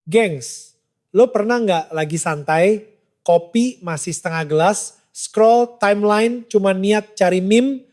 Gengs, lo pernah nggak lagi santai, kopi masih setengah gelas, scroll timeline cuma niat cari meme,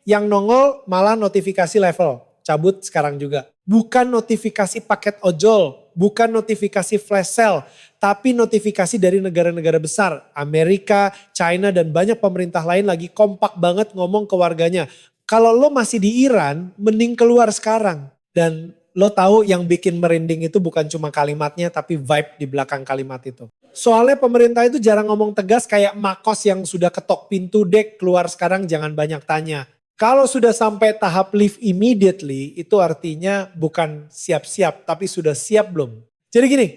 yang nongol malah notifikasi level, cabut sekarang juga. Bukan notifikasi paket ojol, bukan notifikasi flash sale, tapi notifikasi dari negara-negara besar. Amerika, China dan banyak pemerintah lain lagi kompak banget ngomong ke warganya. Kalau lo masih di Iran, mending keluar sekarang. Dan lo tahu yang bikin merinding itu bukan cuma kalimatnya tapi vibe di belakang kalimat itu. Soalnya pemerintah itu jarang ngomong tegas kayak makos yang sudah ketok pintu dek keluar sekarang jangan banyak tanya. Kalau sudah sampai tahap leave immediately itu artinya bukan siap-siap tapi sudah siap belum. Jadi gini,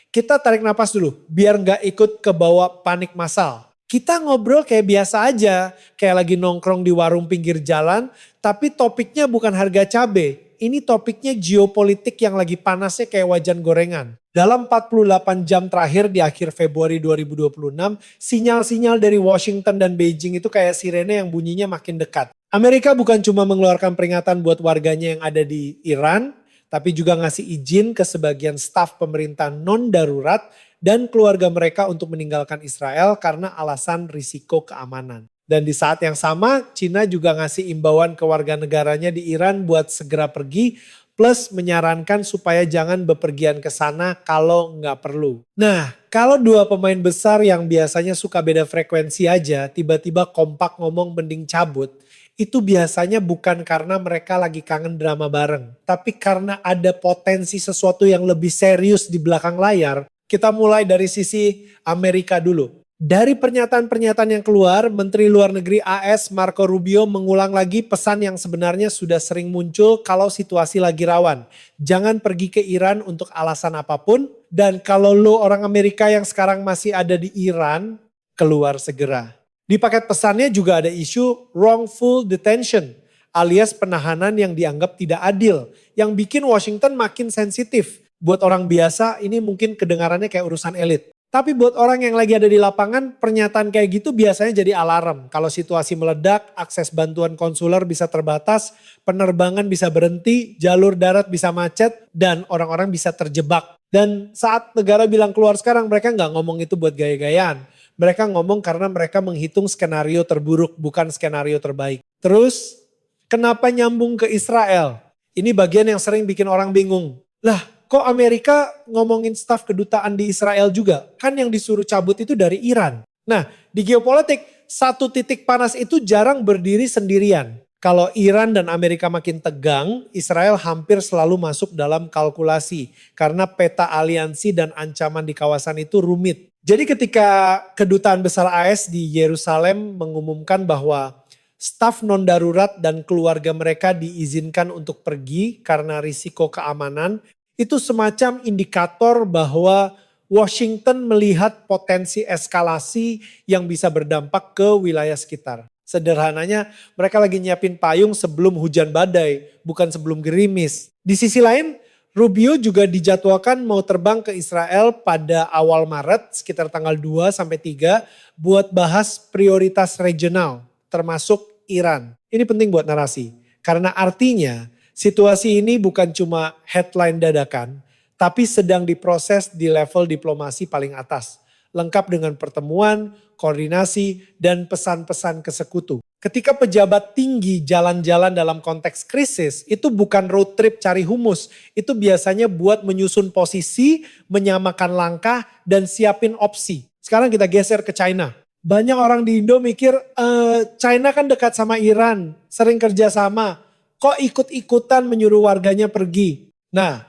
kita tarik napas dulu biar nggak ikut ke bawah panik massal. Kita ngobrol kayak biasa aja, kayak lagi nongkrong di warung pinggir jalan, tapi topiknya bukan harga cabai. Ini topiknya geopolitik yang lagi panasnya kayak wajan gorengan. Dalam 48 jam terakhir di akhir Februari 2026, sinyal-sinyal dari Washington dan Beijing itu kayak sirene yang bunyinya makin dekat. Amerika bukan cuma mengeluarkan peringatan buat warganya yang ada di Iran, tapi juga ngasih izin ke sebagian staf pemerintah non-darurat dan keluarga mereka untuk meninggalkan Israel karena alasan risiko keamanan. Dan di saat yang sama, Cina juga ngasih imbauan ke warga negaranya di Iran buat segera pergi, plus menyarankan supaya jangan bepergian ke sana kalau nggak perlu. Nah, kalau dua pemain besar yang biasanya suka beda frekuensi aja, tiba-tiba kompak ngomong mending cabut, itu biasanya bukan karena mereka lagi kangen drama bareng, tapi karena ada potensi sesuatu yang lebih serius di belakang layar. Kita mulai dari sisi Amerika dulu. Dari pernyataan-pernyataan yang keluar, Menteri Luar Negeri AS Marco Rubio mengulang lagi pesan yang sebenarnya sudah sering muncul kalau situasi lagi rawan. Jangan pergi ke Iran untuk alasan apapun, dan kalau lo orang Amerika yang sekarang masih ada di Iran, keluar segera. Di paket pesannya juga ada isu wrongful detention, alias penahanan yang dianggap tidak adil, yang bikin Washington makin sensitif. Buat orang biasa ini mungkin kedengarannya kayak urusan elit. Tapi buat orang yang lagi ada di lapangan, pernyataan kayak gitu biasanya jadi alarm. Kalau situasi meledak, akses bantuan konsuler bisa terbatas, penerbangan bisa berhenti, jalur darat bisa macet, dan orang-orang bisa terjebak. Dan saat negara bilang keluar sekarang, mereka nggak ngomong itu buat gaya-gayaan. Mereka ngomong karena mereka menghitung skenario terburuk, bukan skenario terbaik. Terus, kenapa nyambung ke Israel? Ini bagian yang sering bikin orang bingung. Lah, kok Amerika ngomongin staf kedutaan di Israel juga? Kan yang disuruh cabut itu dari Iran. Nah, di geopolitik, satu titik panas itu jarang berdiri sendirian. Kalau Iran dan Amerika makin tegang, Israel hampir selalu masuk dalam kalkulasi. Karena peta aliansi dan ancaman di kawasan itu rumit. Jadi ketika kedutaan besar AS di Yerusalem mengumumkan bahwa staf non-darurat dan keluarga mereka diizinkan untuk pergi karena risiko keamanan, itu semacam indikator bahwa Washington melihat potensi eskalasi yang bisa berdampak ke wilayah sekitar. Sederhananya mereka lagi nyiapin payung sebelum hujan badai, bukan sebelum gerimis. Di sisi lain, Rubio juga dijadwalkan mau terbang ke Israel pada awal Maret, sekitar tanggal 2 sampai 3, buat bahas prioritas regional, termasuk Iran. Ini penting buat narasi, karena artinya situasi ini bukan cuma headline dadakan, tapi sedang diproses di level diplomasi paling atas. Lengkap dengan pertemuan, koordinasi, dan pesan-pesan ke sekutu. Ketika pejabat tinggi jalan-jalan dalam konteks krisis, itu bukan road trip cari humus. Itu biasanya buat menyusun posisi, menyamakan langkah, dan siapin opsi. Sekarang kita geser ke China. Banyak orang di Indo mikir, China kan dekat sama Iran, sering kerjasama. Kok ikut-ikutan menyuruh warganya pergi? Nah,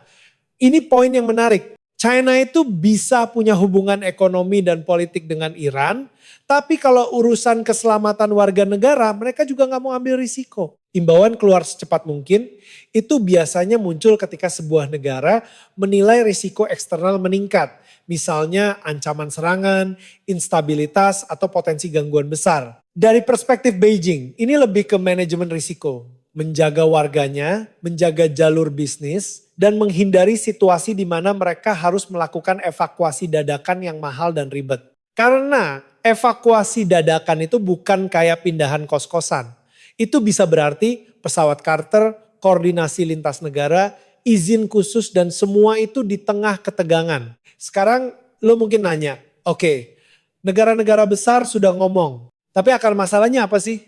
ini poin yang menarik. China itu bisa punya hubungan ekonomi dan politik dengan Iran, tapi kalau urusan keselamatan warga negara, mereka juga nggak mau ambil risiko. Imbauan keluar secepat mungkin, itu biasanya muncul ketika sebuah negara menilai risiko eksternal meningkat. Misalnya ancaman serangan, instabilitas, atau potensi gangguan besar. Dari perspektif Beijing, ini lebih ke manajemen risiko. Menjaga warganya, menjaga jalur bisnis, dan menghindari situasi di mana mereka harus melakukan evakuasi dadakan yang mahal dan ribet. Karena evakuasi dadakan itu bukan kayak pindahan kos-kosan. Itu bisa berarti pesawat charter, koordinasi lintas negara, izin khusus dan semua itu di tengah ketegangan. Sekarang lo mungkin nanya, oke, negara-negara besar sudah ngomong, tapi akar masalahnya apa sih?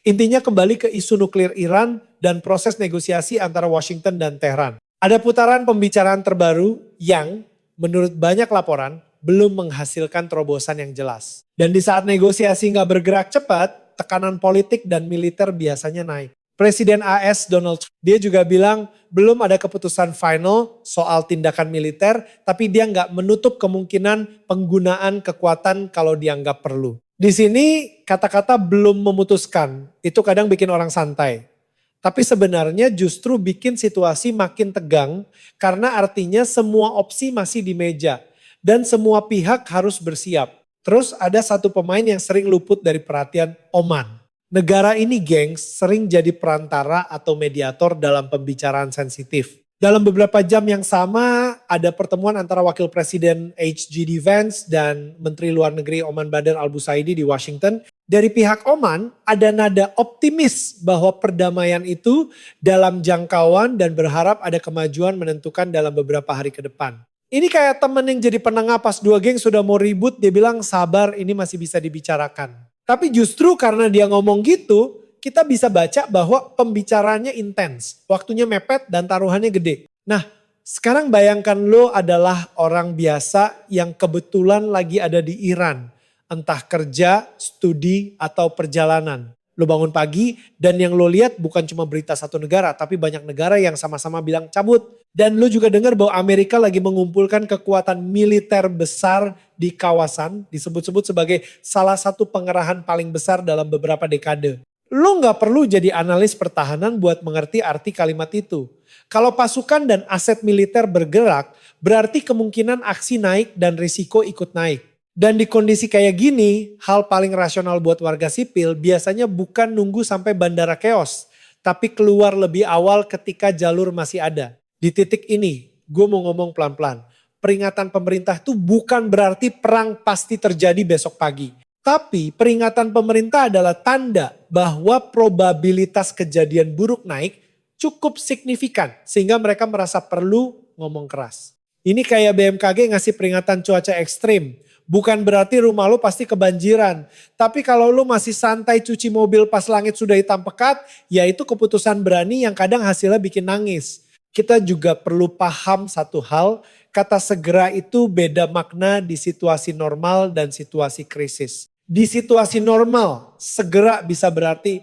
Intinya kembali ke isu nuklir Iran dan proses negosiasi antara Washington dan Tehran. Ada putaran pembicaraan terbaru yang menurut banyak laporan belum menghasilkan terobosan yang jelas. Dan di saat negosiasi nggak bergerak cepat, tekanan politik dan militer biasanya naik. Presiden AS Donald Trump, dia juga bilang belum ada keputusan final soal tindakan militer, tapi dia nggak menutup kemungkinan penggunaan kekuatan kalau dianggap perlu. Di sini kata-kata belum memutuskan, itu kadang bikin orang santai. Tapi sebenarnya justru bikin situasi makin tegang karena artinya semua opsi masih di meja dan semua pihak harus bersiap. Terus ada satu pemain yang sering luput dari perhatian, Oman. Negara ini gengs sering jadi perantara atau mediator dalam pembicaraan sensitif. Dalam beberapa jam yang sama ada pertemuan antara Wakil Presiden HGD Vance dan Menteri Luar Negeri Oman Badr Al Busaidi di Washington. Dari pihak Oman ada nada optimis bahwa perdamaian itu dalam jangkauan dan berharap ada kemajuan menentukan dalam beberapa hari ke depan. Ini kayak temen yang jadi penengah pas dua geng sudah mau ribut, dia bilang sabar ini masih bisa dibicarakan. Tapi justru karena dia ngomong gitu, kita bisa baca bahwa pembicaraannya intens, waktunya mepet dan taruhannya gede. Nah, sekarang bayangkan lo adalah orang biasa yang kebetulan lagi ada di Iran. Entah kerja, studi, atau perjalanan. Lo bangun pagi dan yang lo lihat bukan cuma berita satu negara, tapi banyak negara yang sama-sama bilang cabut. Dan lo juga dengar bahwa Amerika lagi mengumpulkan kekuatan militer besar di kawasan, disebut-sebut sebagai salah satu pengerahan paling besar dalam beberapa dekade. Lo gak perlu jadi analis pertahanan buat mengerti arti kalimat itu. Kalau pasukan dan aset militer bergerak, berarti kemungkinan aksi naik dan risiko ikut naik. Dan di kondisi kayak gini, hal paling rasional buat warga sipil biasanya bukan nunggu sampai bandara chaos, tapi keluar lebih awal ketika jalur masih ada. Di titik ini, gue mau ngomong pelan-pelan. Peringatan pemerintah itu bukan berarti perang pasti terjadi besok pagi. Tapi peringatan pemerintah adalah tanda bahwa probabilitas kejadian buruk naik cukup signifikan. Sehingga mereka merasa perlu ngomong keras. Ini kayak BMKG ngasih peringatan cuaca ekstrim. Bukan berarti rumah lo pasti kebanjiran. Tapi kalau lo masih santai cuci mobil pas langit sudah hitam pekat, ya itu keputusan berani yang kadang hasilnya bikin nangis. Kita juga perlu paham satu hal, kata segera itu beda makna di situasi normal dan situasi krisis. Di situasi normal, segera bisa berarti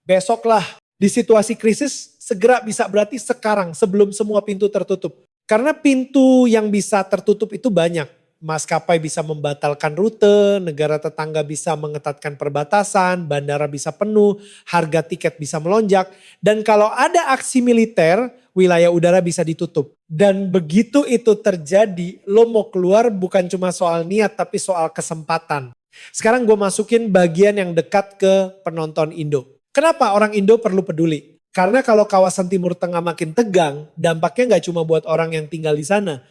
besoklah. Di situasi krisis, segera bisa berarti sekarang sebelum semua pintu tertutup. Karena pintu yang bisa tertutup itu banyak. Maskapai bisa membatalkan rute, negara tetangga bisa mengetatkan perbatasan, bandara bisa penuh, harga tiket bisa melonjak. Dan kalau ada aksi militer, wilayah udara bisa ditutup. Dan begitu itu terjadi, lo mau keluar bukan cuma soal niat tapi soal kesempatan. Sekarang gue masukin bagian yang dekat ke penonton Indo. Kenapa orang Indo perlu peduli? Karena kalau kawasan Timur Tengah makin tegang, dampaknya gak cuma buat orang yang tinggal di sana.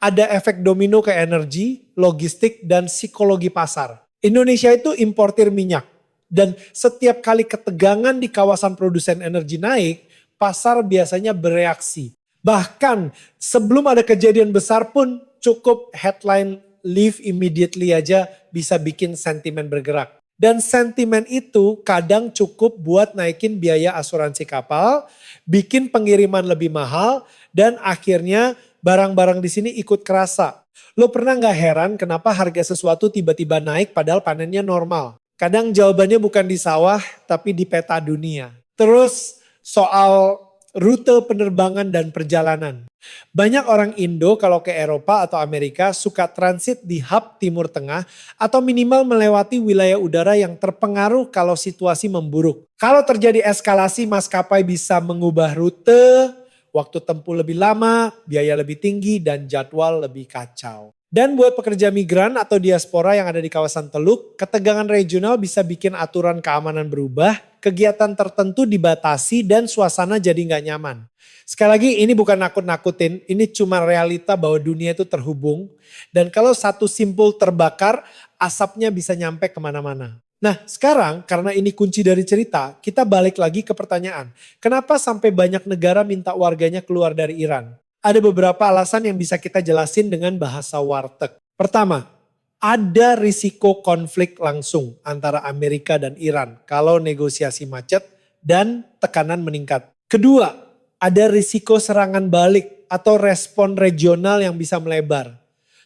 Ada efek domino ke energi, logistik, dan psikologi pasar. Indonesia itu importir minyak. Dan setiap kali ketegangan di kawasan produsen energi naik, pasar biasanya bereaksi. Bahkan sebelum ada kejadian besar pun cukup headline leave immediately aja bisa bikin sentimen bergerak. Dan sentimen itu kadang cukup buat naikin biaya asuransi kapal, bikin pengiriman lebih mahal, dan akhirnya barang-barang di sini ikut kerasa. Lo pernah gak heran kenapa harga sesuatu tiba-tiba naik padahal panennya normal? Kadang jawabannya bukan di sawah tapi di peta dunia. Terus soal rute penerbangan dan perjalanan. Banyak orang Indo kalau ke Eropa atau Amerika suka transit di hub Timur Tengah atau minimal melewati wilayah udara yang terpengaruh kalau situasi memburuk. Kalau terjadi eskalasi, maskapai bisa mengubah rute, waktu tempuh lebih lama, biaya lebih tinggi, dan jadwal lebih kacau. Dan buat pekerja migran atau diaspora yang ada di kawasan Teluk, ketegangan regional bisa bikin aturan keamanan berubah, kegiatan tertentu dibatasi, dan suasana jadi nggak nyaman. Sekali lagi ini bukan nakut-nakutin, ini cuma realita bahwa dunia itu terhubung. Dan kalau satu simpul terbakar, asapnya bisa nyampe kemana-mana. Nah sekarang karena ini kunci dari cerita, kita balik lagi ke pertanyaan. Kenapa sampai banyak negara minta warganya keluar dari Iran? Ada beberapa alasan yang bisa kita jelasin dengan bahasa warteg. Pertama, ada risiko konflik langsung antara Amerika dan Iran kalau negosiasi macet dan tekanan meningkat. Kedua, ada risiko serangan balik atau respon regional yang bisa melebar.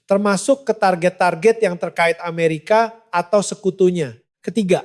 Termasuk ke target-target yang terkait Amerika atau sekutunya. Ketiga,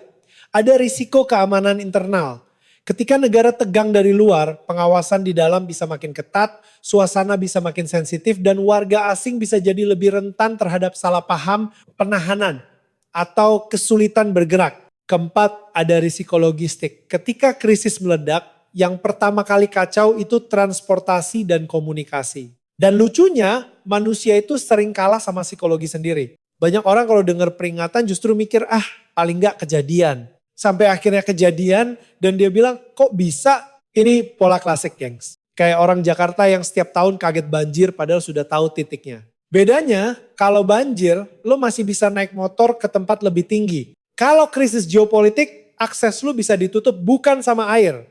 ada risiko keamanan internal. Ketika negara tegang dari luar, pengawasan di dalam bisa makin ketat, suasana bisa makin sensitif, dan warga asing bisa jadi lebih rentan terhadap salah paham, penahanan, atau kesulitan bergerak. Keempat, ada risiko logistik. Ketika krisis meledak, yang pertama kali kacau itu transportasi dan komunikasi. Dan lucunya, manusia itu sering kalah sama psikologi sendiri. Banyak orang kalau dengar peringatan justru mikir, paling gak kejadian. Sampai akhirnya kejadian dan dia bilang, kok bisa? Ini pola klasik, gengs. Kayak orang Jakarta yang setiap tahun kaget banjir padahal sudah tahu titiknya. Bedanya, kalau banjir, lo masih bisa naik motor ke tempat lebih tinggi. Kalau krisis geopolitik, akses lo bisa ditutup bukan sama air,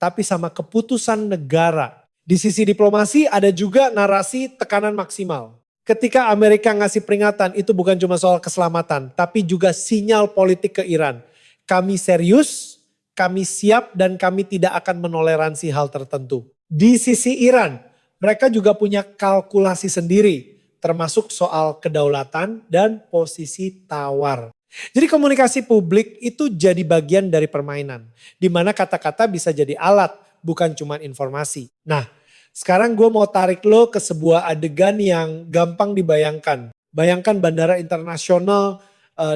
tapi sama keputusan negara. Di sisi diplomasi ada juga narasi tekanan maksimal. Ketika Amerika ngasih peringatan itu bukan cuma soal keselamatan, tapi juga sinyal politik ke Iran. Kami serius, kami siap dan kami tidak akan menoleransi hal tertentu. Di sisi Iran, mereka juga punya kalkulasi sendiri, termasuk soal kedaulatan dan posisi tawar. Jadi komunikasi publik itu jadi bagian dari permainan, di mana kata-kata bisa jadi alat, bukan cuma informasi. Nah, sekarang gue mau tarik lo ke sebuah adegan yang gampang dibayangkan. Bayangkan bandara internasional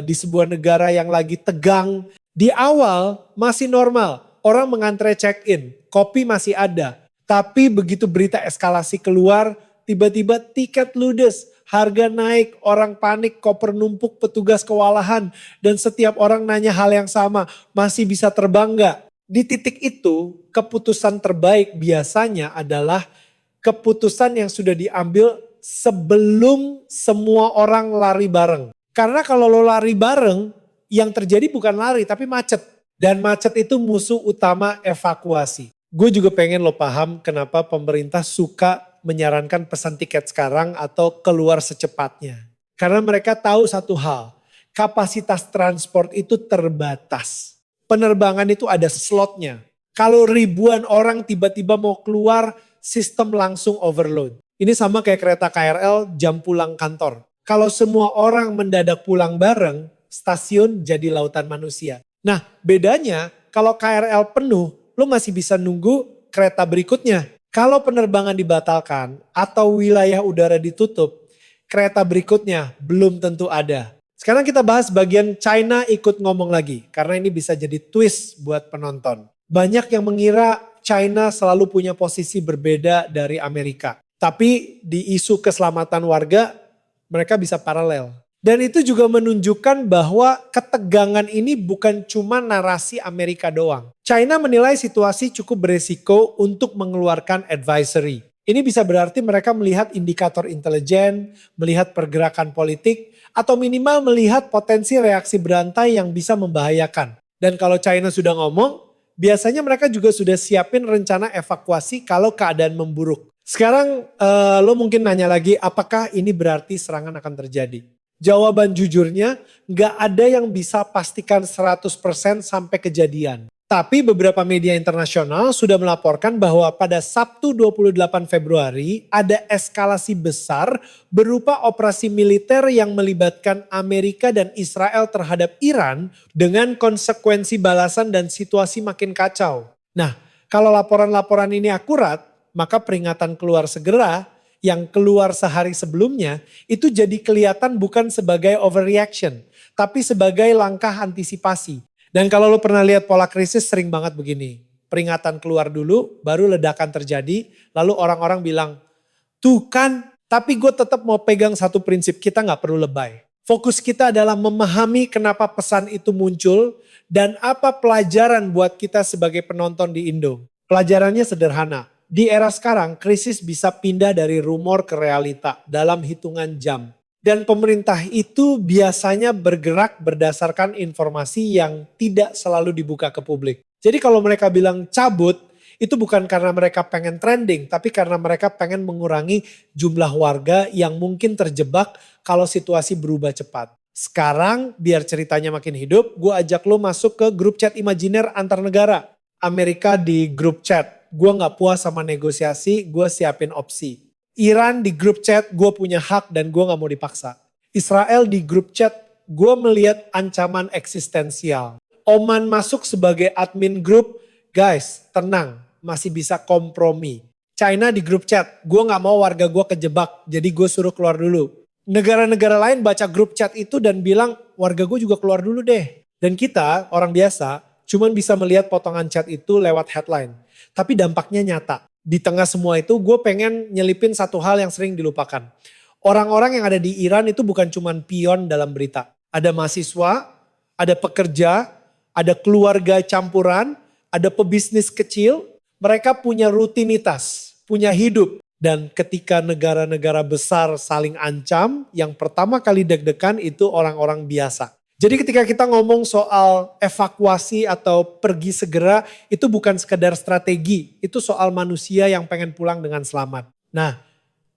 di sebuah negara yang lagi tegang. Di awal masih normal, orang mengantre check-in, kopi masih ada. Tapi begitu berita eskalasi keluar, tiba-tiba tiket ludes, harga naik, orang panik, koper numpuk, petugas kewalahan. Dan setiap orang nanya hal yang sama, masih bisa terbang gak? Di titik itu, keputusan terbaik biasanya adalah keputusan yang sudah diambil sebelum semua orang lari bareng. Karena kalau lo lari bareng, yang terjadi bukan lari tapi macet. Dan macet itu musuh utama evakuasi. Gue juga pengen lo paham kenapa pemerintah suka menyarankan pesan tiket sekarang atau keluar secepatnya. Karena mereka tahu satu hal, kapasitas transport itu terbatas. Penerbangan itu ada slotnya. Kalau ribuan orang tiba-tiba mau keluar, sistem langsung overload. Ini sama kayak kereta KRL jam pulang kantor. Kalau semua orang mendadak pulang bareng, stasiun jadi lautan manusia. Nah bedanya kalau KRL penuh, lo masih bisa nunggu kereta berikutnya. Kalau penerbangan dibatalkan atau wilayah udara ditutup, kereta berikutnya belum tentu ada. Sekarang kita bahas bagian China ikut ngomong lagi. Karena ini bisa jadi twist buat penonton. Banyak yang mengira China selalu punya posisi berbeda dari Amerika. Tapi di isu keselamatan warga, mereka bisa paralel. Dan itu juga menunjukkan bahwa ketegangan ini bukan cuma narasi Amerika doang. China menilai situasi cukup beresiko untuk mengeluarkan advisory. Ini bisa berarti mereka melihat indikator intelijen, melihat pergerakan politik, atau minimal melihat potensi reaksi berantai yang bisa membahayakan. Dan kalau China sudah ngomong, biasanya mereka juga sudah siapin rencana evakuasi kalau keadaan memburuk. Sekarang lo mungkin nanya lagi, apakah ini berarti serangan akan terjadi? Jawaban jujurnya, gak ada yang bisa pastikan 100% sampai kejadian. Tapi beberapa media internasional sudah melaporkan bahwa pada Sabtu 28 Februari ada eskalasi besar berupa operasi militer yang melibatkan Amerika dan Israel terhadap Iran dengan konsekuensi balasan dan situasi makin kacau. Nah, kalau laporan-laporan ini akurat, maka peringatan keluar segera yang keluar sehari sebelumnya itu jadi kelihatan bukan sebagai overreaction, tapi sebagai langkah antisipasi. Dan kalau lo pernah lihat pola krisis sering banget begini. Peringatan keluar dulu, baru ledakan terjadi, lalu orang-orang bilang, tuh kan, tapi gue tetap mau pegang satu prinsip, kita gak perlu lebay. Fokus kita adalah memahami kenapa pesan itu muncul dan apa pelajaran buat kita sebagai penonton di Indo. Pelajarannya sederhana, di era sekarang krisis bisa pindah dari rumor ke realita dalam hitungan jam. Dan pemerintah itu biasanya bergerak berdasarkan informasi yang tidak selalu dibuka ke publik. Jadi kalau mereka bilang cabut, itu bukan karena mereka pengen trending, tapi karena mereka pengen mengurangi jumlah warga yang mungkin terjebak kalau situasi berubah cepat. Sekarang biar ceritanya makin hidup, gue ajak lo masuk ke grup chat imajiner antar negara. Amerika di grup chat, gue gak puas sama negosiasi, gue siapin opsi. Iran di grup chat, gue punya hak dan gue gak mau dipaksa. Israel di grup chat, gue melihat ancaman eksistensial. Oman masuk sebagai admin grup, guys tenang, masih bisa kompromi. China di grup chat, gue gak mau warga gue kejebak, jadi gue suruh keluar dulu. Negara-negara lain baca grup chat itu dan bilang, warga gue juga keluar dulu deh. Dan kita, orang biasa, cuman bisa melihat potongan chat itu lewat headline. Tapi dampaknya nyata. Di tengah semua itu gue pengen nyelipin satu hal yang sering dilupakan. Orang-orang yang ada di Iran itu bukan cuma pion dalam berita. Ada mahasiswa, ada pekerja, ada keluarga campuran, ada pebisnis kecil. Mereka punya rutinitas, punya hidup. Dan ketika negara-negara besar saling ancam, yang pertama kali deg-degan itu orang-orang biasa. Jadi ketika kita ngomong soal evakuasi atau pergi segera, itu bukan sekedar strategi. Itu soal manusia yang pengen pulang dengan selamat. Nah,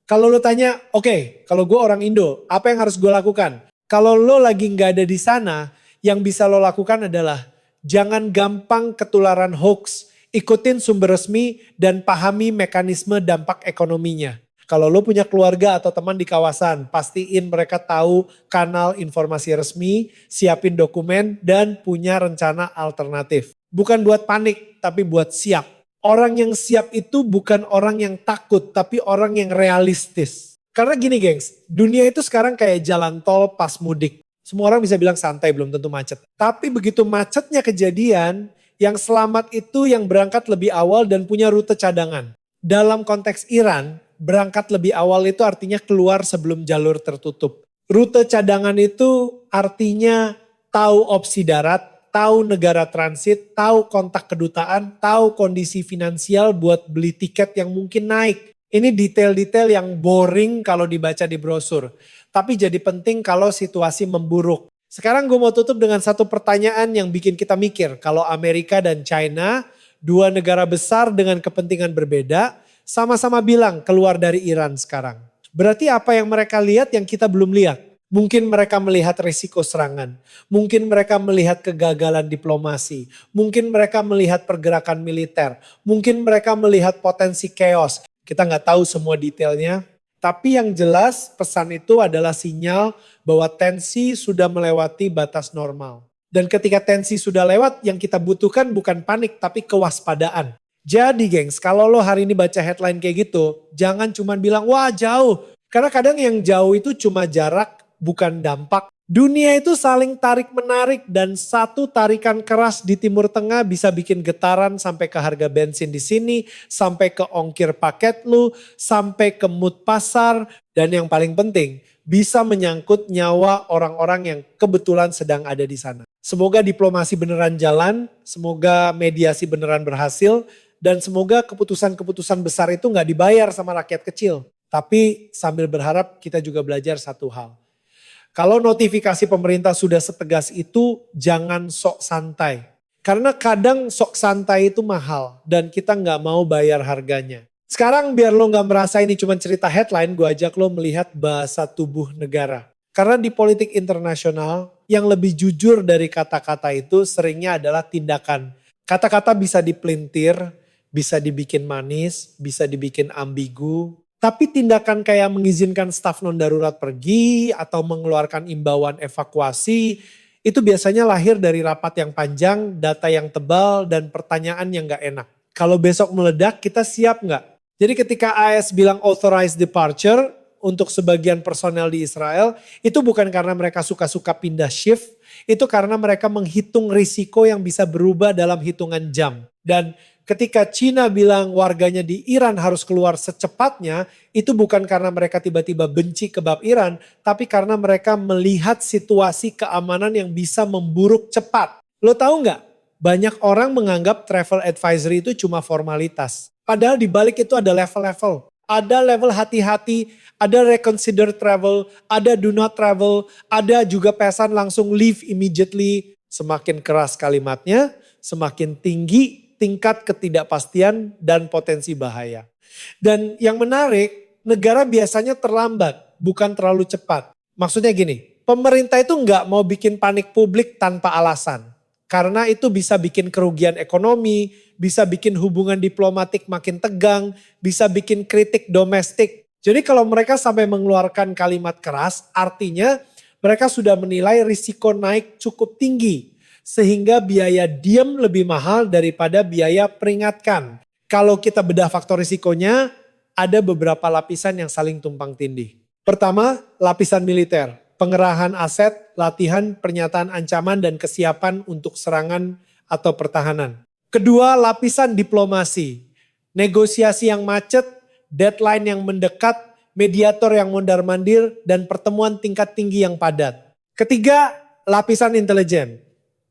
kalau lo tanya, oke, kalau gue orang Indo, apa yang harus gue lakukan? Kalau lo lagi gak ada di sana, yang bisa lo lakukan adalah jangan gampang ketularan hoax. Ikutin sumber resmi dan pahami mekanisme dampak ekonominya. Kalau lo punya keluarga atau teman di kawasan, pastiin mereka tahu kanal informasi resmi, siapin dokumen, dan punya rencana alternatif. Bukan buat panik, tapi buat siap. Orang yang siap itu bukan orang yang takut, tapi orang yang realistis. Karena gini gengs, dunia itu sekarang kayak jalan tol pas mudik. Semua orang bisa bilang santai, belum tentu macet. Tapi begitu macetnya kejadian, yang selamat itu yang berangkat lebih awal dan punya rute cadangan. Dalam konteks Iran, berangkat lebih awal itu artinya keluar sebelum jalur tertutup. Rute cadangan itu artinya tahu opsi darat, tahu negara transit, tahu kontak kedutaan, tahu kondisi finansial buat beli tiket yang mungkin naik. Ini detail-detail yang boring kalau dibaca di brosur. Tapi jadi penting kalau situasi memburuk. Sekarang gue mau tutup dengan satu pertanyaan yang bikin kita mikir. Kalau Amerika dan China, dua negara besar dengan kepentingan berbeda, sama-sama bilang keluar dari Iran sekarang. Berarti apa yang mereka lihat yang kita belum lihat? Mungkin mereka melihat risiko serangan. Mungkin mereka melihat kegagalan diplomasi. Mungkin mereka melihat pergerakan militer. Mungkin mereka melihat potensi chaos. Kita nggak tahu semua detailnya. Tapi yang jelas pesan itu adalah sinyal bahwa tensi sudah melewati batas normal. Dan ketika tensi sudah lewat, yang kita butuhkan bukan panik tapi kewaspadaan. Jadi gengs, kalau lo hari ini baca headline kayak gitu, jangan cuma bilang wah jauh. Karena kadang yang jauh itu cuma jarak, bukan dampak. Dunia itu saling tarik menarik dan satu tarikan keras di Timur Tengah bisa bikin getaran sampai ke harga bensin di sini, sampai ke ongkir paket lu, sampai ke mood pasar. Dan yang paling penting, bisa menyangkut nyawa orang-orang yang kebetulan sedang ada di sana. Semoga diplomasi beneran jalan, semoga mediasi beneran berhasil, dan semoga keputusan-keputusan besar itu gak dibayar sama rakyat kecil. Tapi sambil berharap kita juga belajar satu hal. Kalau notifikasi pemerintah sudah setegas itu, jangan sok santai. Karena kadang sok santai itu mahal dan kita gak mau bayar harganya. Sekarang biar lo gak merasa ini cuma cerita headline, gue ajak lo melihat bahasa tubuh negara. Karena di politik internasional, yang lebih jujur dari kata-kata itu seringnya adalah tindakan. Kata-kata bisa dipelintir, bisa dibikin manis, bisa dibikin ambigu. Tapi tindakan kayak mengizinkan staf non-darurat pergi atau mengeluarkan imbauan evakuasi, itu biasanya lahir dari rapat yang panjang, data yang tebal, dan pertanyaan yang gak enak. Kalau besok meledak, kita siap gak? Jadi ketika AS bilang authorized departure untuk sebagian personel di Israel, itu bukan karena mereka suka-suka pindah shift, itu karena mereka menghitung risiko yang bisa berubah dalam hitungan jam. Dan ketika Cina bilang warganya di Iran harus keluar secepatnya, itu bukan karena mereka tiba-tiba benci kebab Iran, tapi karena mereka melihat situasi keamanan yang bisa memburuk cepat. Lo tahu nggak? Banyak orang menganggap travel advisory itu cuma formalitas. Padahal di balik itu ada level-level. ada level hati-hati, ada reconsider travel, ada do not travel, ada juga pesan langsung leave immediately. Semakin keras kalimatnya, semakin tinggi tingkat ketidakpastian dan potensi bahaya. Dan yang menarik, negara biasanya terlambat, bukan terlalu cepat. Maksudnya gini, pemerintah itu nggak mau bikin panik publik tanpa alasan. Karena itu bisa bikin kerugian ekonomi, bisa bikin hubungan diplomatik makin tegang, bisa bikin kritik domestik. Jadi kalau mereka sampai mengeluarkan kalimat keras, artinya mereka sudah menilai risiko naik cukup tinggi. Sehingga biaya diam lebih mahal daripada biaya peringatkan. Kalau kita bedah faktor risikonya, ada beberapa lapisan yang saling tumpang tindih. Pertama, lapisan militer. Pengerahan aset, latihan, pernyataan ancaman, dan kesiapan untuk serangan atau pertahanan. Kedua, lapisan diplomasi. Negosiasi yang macet, deadline yang mendekat, mediator yang mondar-mandir, dan pertemuan tingkat tinggi yang padat. Ketiga, lapisan intelijen.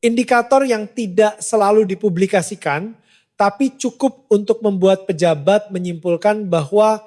Indikator yang tidak selalu dipublikasikan, tapi cukup untuk membuat pejabat menyimpulkan bahwa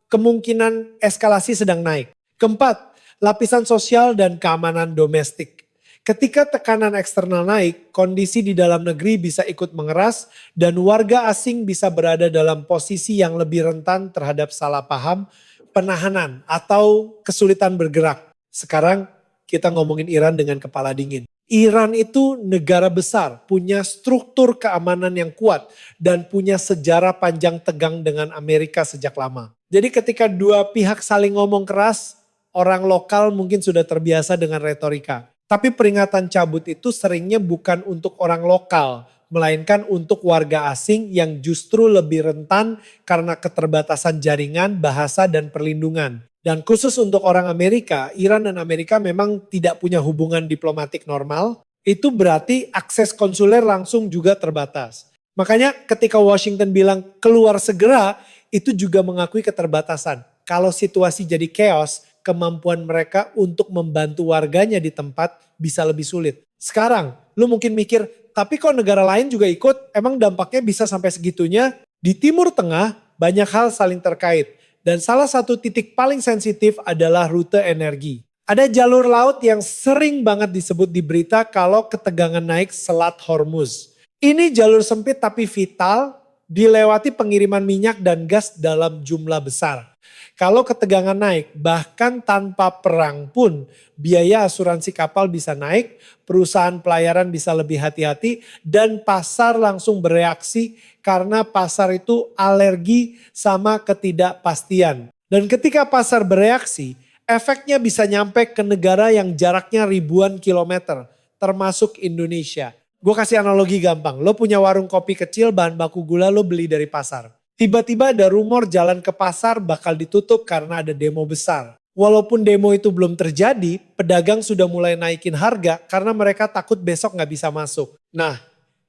kemungkinan eskalasi sedang naik. Keempat, lapisan sosial dan keamanan domestik. Ketika tekanan eksternal naik, kondisi di dalam negeri bisa ikut mengeras dan warga asing bisa berada dalam posisi yang lebih rentan terhadap salah paham, penahanan, atau kesulitan bergerak. Sekarang kita ngomongin Iran dengan kepala dingin. Iran itu negara besar, punya struktur keamanan yang kuat, dan punya sejarah panjang tegang dengan Amerika sejak lama. Jadi ketika dua pihak saling ngomong keras, orang lokal mungkin sudah terbiasa dengan retorika. Tapi peringatan cabut itu seringnya bukan untuk orang lokal, melainkan untuk warga asing yang justru lebih rentan karena keterbatasan jaringan, bahasa, dan perlindungan. Dan khusus untuk orang Amerika, Iran dan Amerika memang tidak punya hubungan diplomatik normal. Itu berarti akses konsuler langsung juga terbatas. Makanya ketika Washington bilang keluar segera, itu juga mengakui keterbatasan. Kalau situasi jadi chaos, kemampuan mereka untuk membantu warganya di tempat bisa lebih sulit. Sekarang, lu mungkin mikir, tapi kok negara lain juga ikut? Emang dampaknya bisa sampai segitunya? Di Timur Tengah, banyak hal saling terkait. Dan salah satu titik paling sensitif adalah rute energi. Ada jalur laut yang sering banget disebut di berita kalau ketegangan naik Selat Hormuz. Ini jalur sempit tapi vital, dilewati pengiriman minyak dan gas dalam jumlah besar. Kalau ketegangan naik, bahkan tanpa perang pun, biaya asuransi kapal bisa naik, perusahaan pelayaran bisa lebih hati-hati, dan pasar langsung bereaksi karena pasar itu alergi sama ketidakpastian. Dan ketika pasar bereaksi, efeknya bisa nyampe ke negara yang jaraknya ribuan kilometer, termasuk Indonesia. Gue kasih analogi gampang, lo punya warung kopi kecil, bahan baku gula lo beli dari pasar. Tiba-tiba ada rumor jalan ke pasar bakal ditutup karena ada demo besar. Walaupun demo itu belum terjadi, pedagang sudah mulai naikin harga karena mereka takut besok nggak bisa masuk. Nah,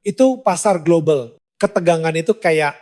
itu pasar global. Ketegangan itu kayak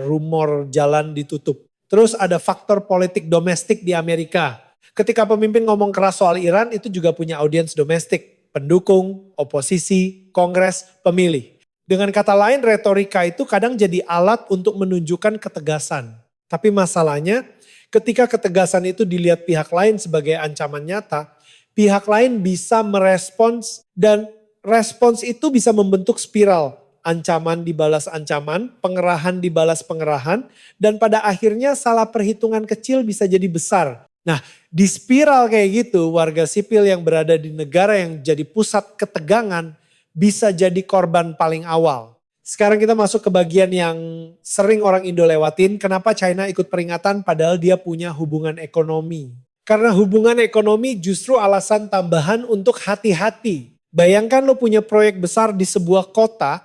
rumor jalan ditutup. Terus ada faktor politik domestik di Amerika. Ketika pemimpin ngomong keras soal Iran, itu juga punya audiens domestik. Pendukung, oposisi, kongres, pemilih. Dengan kata lain, retorika itu kadang jadi alat untuk menunjukkan ketegasan. Tapi masalahnya, ketika ketegasan itu dilihat pihak lain sebagai ancaman nyata, pihak lain bisa merespons dan respons itu bisa membentuk spiral. Ancaman dibalas ancaman, pengerahan dibalas pengerahan, dan pada akhirnya salah perhitungan kecil bisa jadi besar. Nah, di spiral kayak gitu, warga sipil yang berada di negara yang jadi pusat ketegangan, bisa jadi korban paling awal. Sekarang kita masuk ke bagian yang sering orang Indo lewatin. Kenapa China ikut peringatan padahal dia punya hubungan ekonomi? Karena hubungan ekonomi justru alasan tambahan untuk hati-hati. Bayangkan lo punya proyek besar di sebuah kota,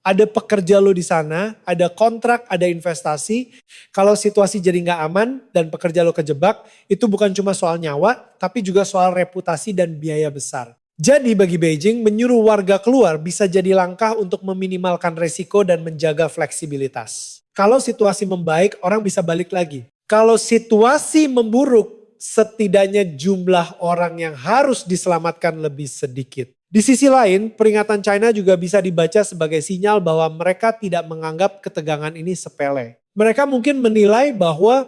ada pekerja lo di sana, ada kontrak, ada investasi. Kalau situasi jadi nggak aman dan pekerja lo kejebak, itu bukan cuma soal nyawa, tapi juga soal reputasi dan biaya besar. Jadi bagi Beijing, menyuruh warga keluar bisa jadi langkah untuk meminimalkan resiko dan menjaga fleksibilitas. Kalau situasi membaik, orang bisa balik lagi. Kalau situasi memburuk, setidaknya jumlah orang yang harus diselamatkan lebih sedikit. Di sisi lain, peringatan China juga bisa dibaca sebagai sinyal bahwa mereka tidak menganggap ketegangan ini sepele. Mereka mungkin menilai bahwa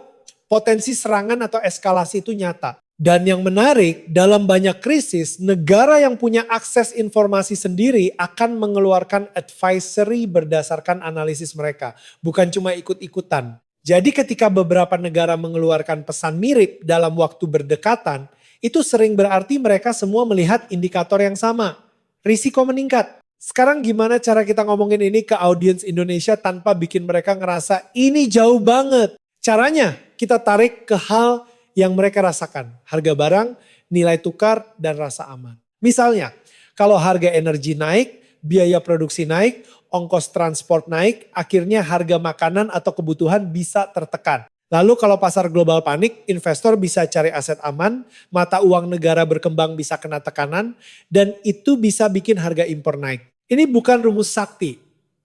Potensi serangan atau eskalasi itu nyata. Dan yang menarik, dalam banyak krisis, negara yang punya akses informasi sendiri akan mengeluarkan advisory berdasarkan analisis mereka. Bukan cuma ikut-ikutan. Jadi ketika beberapa negara mengeluarkan pesan mirip dalam waktu berdekatan, itu sering berarti mereka semua melihat indikator yang sama. Risiko meningkat. Sekarang gimana cara kita ngomongin ini ke audiens Indonesia tanpa bikin mereka ngerasa ini jauh banget? Caranya kita tarik ke hal yang mereka rasakan. Harga barang, nilai tukar, dan rasa aman. Misalnya, kalau harga energi naik, biaya produksi naik, ongkos transport naik, akhirnya harga makanan atau kebutuhan bisa tertekan. Lalu kalau pasar global panik, investor bisa cari aset aman, mata uang negara berkembang bisa kena tekanan, dan itu bisa bikin harga impor naik. Ini bukan rumus sakti,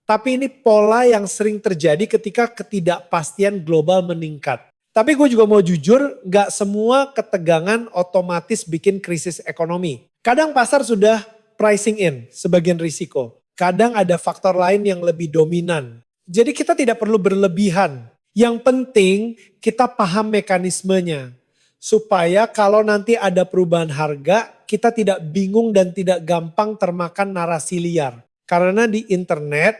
tapi ini pola yang sering terjadi ketika ketidakpastian global meningkat. Tapi gue juga mau jujur, gak semua ketegangan otomatis bikin krisis ekonomi. Kadang pasar sudah pricing in sebagian risiko. Kadang ada faktor lain yang lebih dominan. Jadi kita tidak perlu berlebihan. Yang penting kita paham mekanismenya. Supaya kalau nanti ada perubahan harga, kita tidak bingung dan tidak gampang termakan narasi liar. Karena di internet,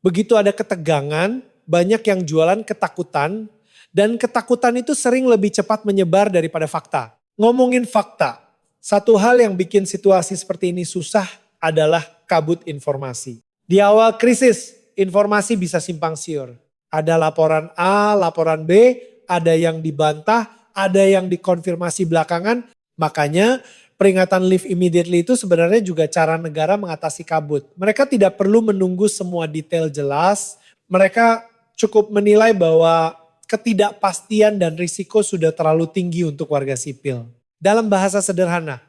begitu ada ketegangan, banyak yang jualan ketakutan. Dan ketakutan itu sering lebih cepat menyebar daripada fakta. Ngomongin fakta, satu hal yang bikin situasi seperti ini susah adalah kabut informasi. Di awal krisis, informasi bisa simpang siur. Ada laporan A, laporan B, ada yang dibantah, ada yang dikonfirmasi belakangan. Makanya peringatan leave immediately itu sebenarnya juga cara negara mengatasi kabut. Mereka tidak perlu menunggu semua detail jelas. Mereka cukup menilai bahwa ketidakpastian dan risiko sudah terlalu tinggi untuk warga sipil. Dalam bahasa sederhana,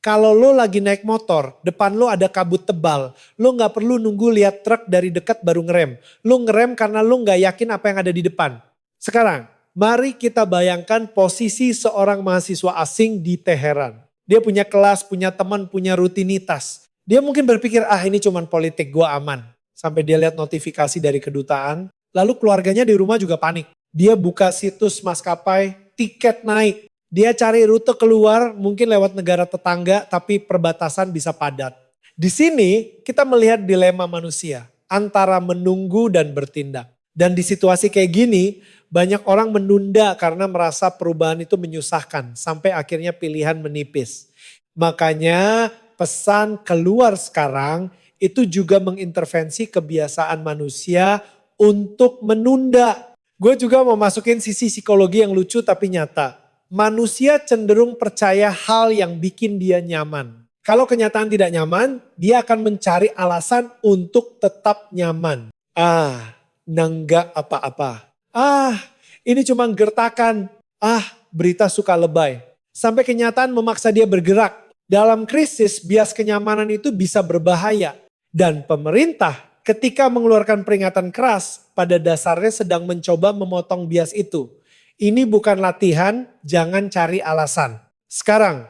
kalau lo lagi naik motor, depan lo ada kabut tebal, lo gak perlu nunggu lihat truk dari dekat baru ngerem. Lo ngerem karena lo gak yakin apa yang ada di depan. Sekarang, mari kita bayangkan posisi seorang mahasiswa asing di Teheran. Dia punya kelas, punya teman, punya rutinitas. Dia mungkin berpikir, ini cuman politik, gue aman. Sampai dia lihat notifikasi dari kedutaan, lalu keluarganya di rumah juga panik. Dia buka situs maskapai, tiket naik. Dia cari rute keluar, mungkin lewat negara tetangga, tapi perbatasan bisa padat. Di sini kita melihat dilema manusia antara menunggu dan bertindak. Dan di situasi kayak gini, banyak orang menunda karena merasa perubahan itu menyusahkan, sampai akhirnya pilihan menipis. Makanya pesan keluar sekarang itu juga mengintervensi kebiasaan manusia untuk menunda. Gue juga mau masukin sisi psikologi yang lucu tapi nyata. Manusia cenderung percaya hal yang bikin dia nyaman. Kalau kenyataan tidak nyaman, dia akan mencari alasan untuk tetap nyaman. Nenggak apa-apa. Ini cuma gertakan. Berita suka lebay. Sampai kenyataan memaksa dia bergerak. Dalam krisis, bias kenyamanan itu bisa berbahaya. Dan pemerintah ketika mengeluarkan peringatan keras, pada dasarnya sedang mencoba memotong bias itu. Ini bukan latihan, jangan cari alasan. Sekarang,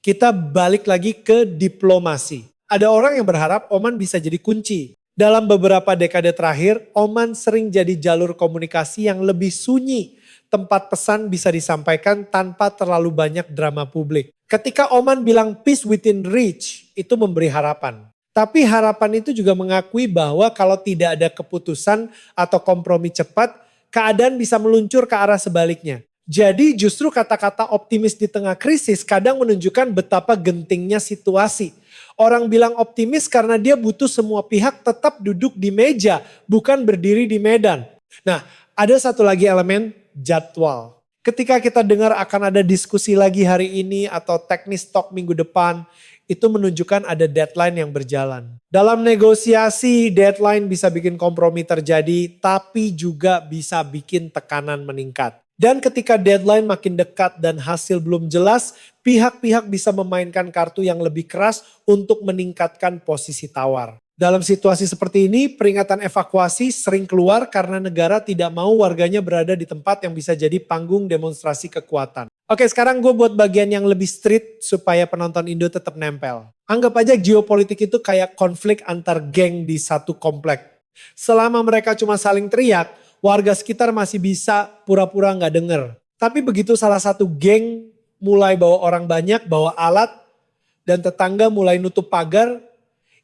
kita balik lagi ke diplomasi. Ada orang yang berharap Oman bisa jadi kunci. Dalam beberapa dekade terakhir, Oman sering jadi jalur komunikasi yang lebih sunyi. Tempat pesan bisa disampaikan tanpa terlalu banyak drama publik. Ketika Oman bilang peace within reach, itu memberi harapan. Tapi harapan itu juga mengakui bahwa kalau tidak ada keputusan atau kompromi cepat, keadaan bisa meluncur ke arah sebaliknya. Jadi justru kata-kata optimis di tengah krisis kadang menunjukkan betapa gentingnya situasi. Orang bilang optimis karena dia butuh semua pihak tetap duduk di meja, bukan berdiri di medan. Nah, ada satu lagi elemen, jadwal. Ketika kita dengar akan ada diskusi lagi hari ini atau teknis talk minggu depan, itu menunjukkan ada deadline yang berjalan. Dalam negosiasi, deadline bisa bikin kompromi terjadi, tapi juga bisa bikin tekanan meningkat. Dan ketika deadline makin dekat dan hasil belum jelas, pihak-pihak bisa memainkan kartu yang lebih keras untuk meningkatkan posisi tawar. Dalam situasi seperti ini, peringatan evakuasi sering keluar karena negara tidak mau warganya berada di tempat yang bisa jadi panggung demonstrasi kekuatan. Oke, sekarang gue buat bagian yang lebih street supaya penonton Indo tetap nempel. Anggap aja geopolitik itu kayak konflik antar geng di satu komplek. Selama mereka cuma saling teriak, warga sekitar masih bisa pura-pura nggak denger. Tapi begitu salah satu geng mulai bawa orang banyak, bawa alat, dan tetangga mulai nutup pagar,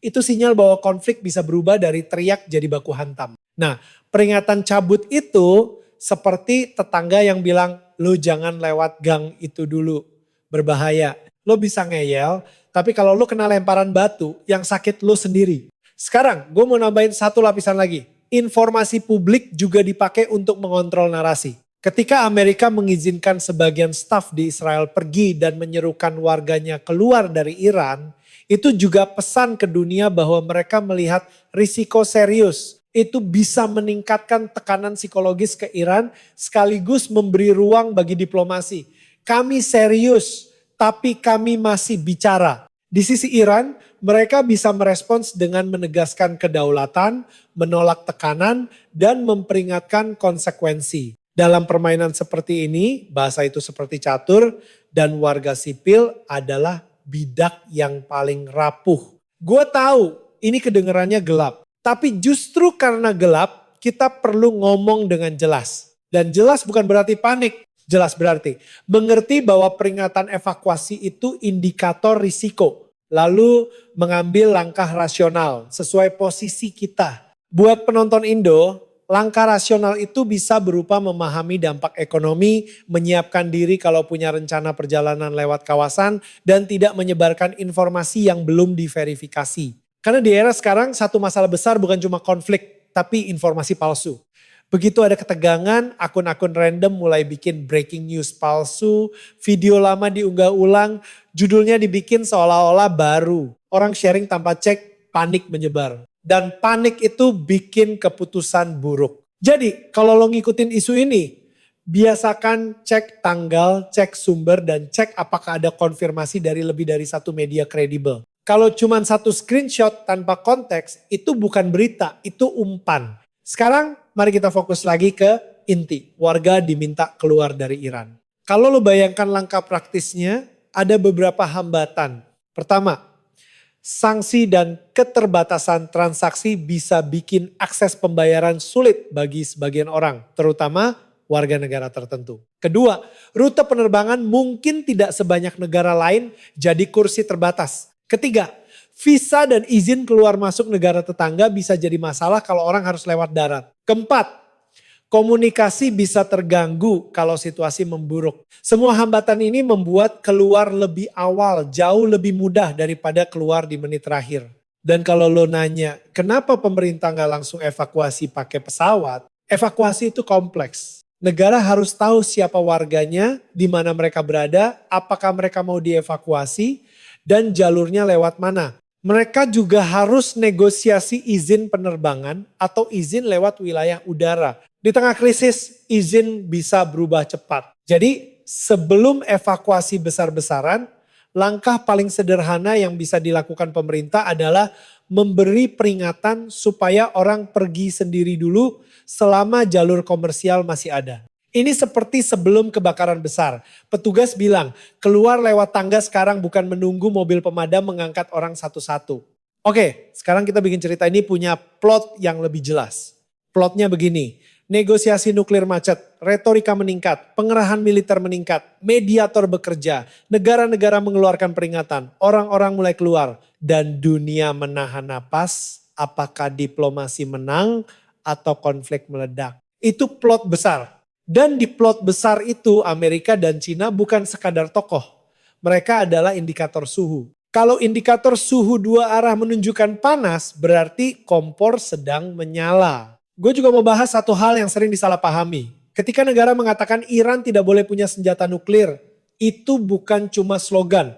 itu sinyal bahwa konflik bisa berubah dari teriak jadi baku hantam. Nah, peringatan cabut itu seperti tetangga yang bilang, lo jangan lewat gang itu dulu, berbahaya. Lo bisa ngeyel, tapi kalau lo kena lemparan batu, yang sakit lo sendiri. Sekarang gue mau nambahin satu lapisan lagi. Informasi publik juga dipakai untuk mengontrol narasi. Ketika Amerika mengizinkan sebagian staf di Israel pergi dan menyerukan warganya keluar dari Iran, itu juga pesan ke dunia bahwa mereka melihat risiko serius. Itu bisa meningkatkan tekanan psikologis ke Iran sekaligus memberi ruang bagi diplomasi. Kami serius, tapi kami masih bicara. Di sisi Iran, mereka bisa merespons dengan menegaskan kedaulatan, menolak tekanan, dan memperingatkan konsekuensi. Dalam permainan seperti ini, bahasa itu seperti catur, dan warga sipil adalah bidak yang paling rapuh. Gue tahu ini kedengarannya gelap, tapi justru karena gelap, kita perlu ngomong dengan jelas. Dan jelas bukan berarti panik. Jelas berarti mengerti bahwa peringatan evakuasi itu indikator risiko. Lalu mengambil langkah rasional sesuai posisi kita. Buat penonton Indo, langkah rasional itu bisa berupa memahami dampak ekonomi, menyiapkan diri kalau punya rencana perjalanan lewat kawasan, dan tidak menyebarkan informasi yang belum diverifikasi. Karena di era sekarang satu masalah besar bukan cuma konflik, tapi informasi palsu. Begitu ada ketegangan, akun-akun random mulai bikin breaking news palsu, video lama diunggah ulang, judulnya dibikin seolah-olah baru. Orang sharing tanpa cek, panik menyebar. Dan panik itu bikin keputusan buruk. Jadi kalau lo ngikutin isu ini, biasakan cek tanggal, cek sumber, dan cek apakah ada konfirmasi dari lebih dari satu media kredibel. Kalau cuma satu screenshot tanpa konteks, itu bukan berita, itu umpan. Sekarang mari kita fokus lagi ke inti. Warga diminta keluar dari Iran. Kalau lo bayangkan langkah praktisnya, ada beberapa hambatan. Pertama, sanksi dan keterbatasan transaksi bisa bikin akses pembayaran sulit bagi sebagian orang, terutama warga negara tertentu. Kedua, rute penerbangan mungkin tidak sebanyak negara lain, jadi kursi terbatas. Ketiga, visa dan izin keluar masuk negara tetangga bisa jadi masalah kalau orang harus lewat darat. Keempat, komunikasi bisa terganggu kalau situasi memburuk. Semua hambatan ini membuat keluar lebih awal, jauh lebih mudah daripada keluar di menit terakhir. Dan kalau lo nanya, kenapa pemerintah nggak langsung evakuasi pakai pesawat? Evakuasi itu kompleks. Negara harus tahu siapa warganya, di mana mereka berada, apakah mereka mau dievakuasi, dan jalurnya lewat mana. Mereka juga harus negosiasi izin penerbangan atau izin lewat wilayah udara. Di tengah krisis, izin bisa berubah cepat. Jadi sebelum evakuasi besar-besaran, langkah paling sederhana yang bisa dilakukan pemerintah adalah memberi peringatan supaya orang pergi sendiri dulu selama jalur komersial masih ada. Ini seperti sebelum kebakaran besar. Petugas bilang, keluar lewat tangga sekarang bukan menunggu mobil pemadam mengangkat orang satu-satu. Oke, sekarang kita bikin cerita ini punya plot yang lebih jelas. Plotnya begini, negosiasi nuklir macet, retorika meningkat, pengerahan militer meningkat, mediator bekerja, negara-negara mengeluarkan peringatan, orang-orang mulai keluar, dan dunia menahan napas, apakah diplomasi menang atau konflik meledak. Itu plot besar. Dan di plot besar itu Amerika dan Cina bukan sekadar tokoh. Mereka adalah indikator suhu. Kalau indikator suhu dua arah menunjukkan panas, berarti kompor sedang menyala. Gue juga mau bahas satu hal yang sering disalahpahami. Ketika negara mengatakan Iran tidak boleh punya senjata nuklir, itu bukan cuma slogan.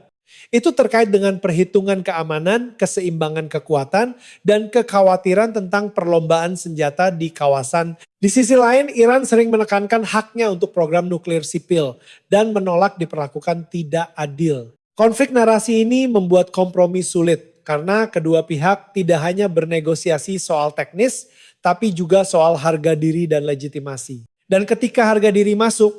Itu terkait dengan perhitungan keamanan, keseimbangan kekuatan, dan kekhawatiran tentang perlombaan senjata di kawasan. Di sisi lain, Iran sering menekankan haknya untuk program nuklir sipil dan menolak diperlakukan tidak adil. Konflik narasi ini membuat kompromi sulit karena kedua pihak tidak hanya bernegosiasi soal teknis, tapi juga soal harga diri dan legitimasi. Dan ketika harga diri masuk,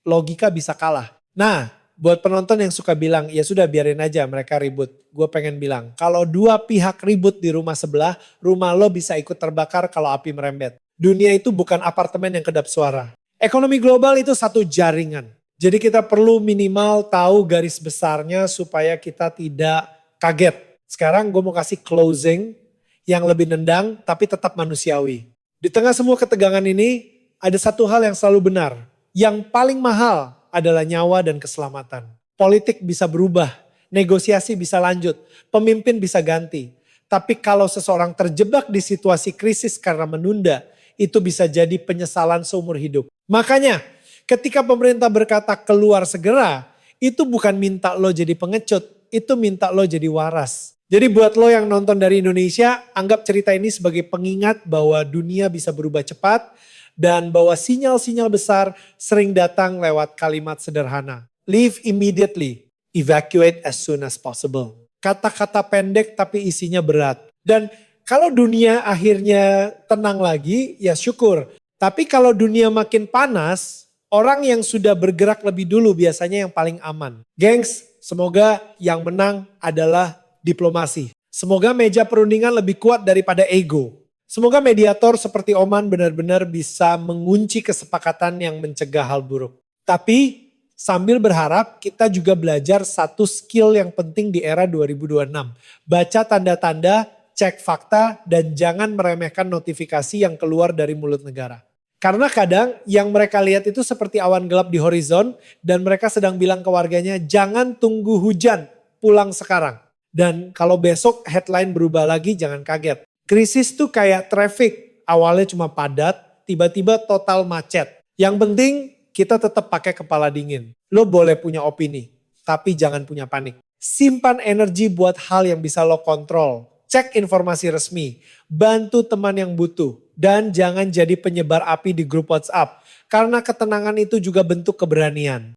logika bisa kalah. Nah, Buat penonton yang suka bilang, ya sudah biarin aja mereka ribut. Gue pengen bilang, kalau dua pihak ribut di rumah sebelah, rumah lo bisa ikut terbakar kalau api merembet. Dunia itu bukan apartemen yang kedap suara. Ekonomi global itu satu jaringan. Jadi kita perlu minimal tahu garis besarnya supaya kita tidak kaget. Sekarang gue mau kasih closing yang lebih nendang tapi tetap manusiawi. Di tengah semua ketegangan ini, ada satu hal yang selalu benar. Yang paling mahal adalah nyawa dan keselamatan. Politik bisa berubah, negosiasi bisa lanjut, pemimpin bisa ganti. Tapi kalau seseorang terjebak di situasi krisis karena menunda, itu bisa jadi penyesalan seumur hidup. Makanya ketika pemerintah berkata keluar segera, itu bukan minta lo jadi pengecut, itu minta lo jadi waras. Jadi buat lo yang nonton dari Indonesia, anggap cerita ini sebagai pengingat bahwa dunia bisa berubah cepat dan bahwa sinyal-sinyal besar sering datang lewat kalimat sederhana. Leave immediately, evacuate as soon as possible. Kata-kata pendek tapi isinya berat. Dan kalau dunia akhirnya tenang lagi, ya syukur. Tapi kalau dunia makin panas, orang yang sudah bergerak lebih dulu biasanya yang paling aman. Gengs, semoga yang menang adalah diplomasi. Semoga meja perundingan lebih kuat daripada ego. Semoga mediator seperti Oman benar-benar bisa mengunci kesepakatan yang mencegah hal buruk. Tapi sambil berharap kita juga belajar satu skill yang penting di era 2026. Baca tanda-tanda, cek fakta, dan jangan meremehkan notifikasi yang keluar dari mulut negara. Karena kadang yang mereka lihat itu seperti awan gelap di horizon dan mereka sedang bilang ke warganya jangan tunggu hujan, pulang sekarang. Dan kalau besok headline berubah lagi jangan kaget. Krisis tuh kayak traffic, awalnya cuma padat, tiba-tiba total macet. Yang penting kita tetap pakai kepala dingin. Lo boleh punya opini, tapi jangan punya panik. Simpan energi buat hal yang bisa lo kontrol. Cek informasi resmi, bantu teman yang butuh. Dan jangan jadi penyebar api di grup WhatsApp. Karena ketenangan itu juga bentuk keberanian.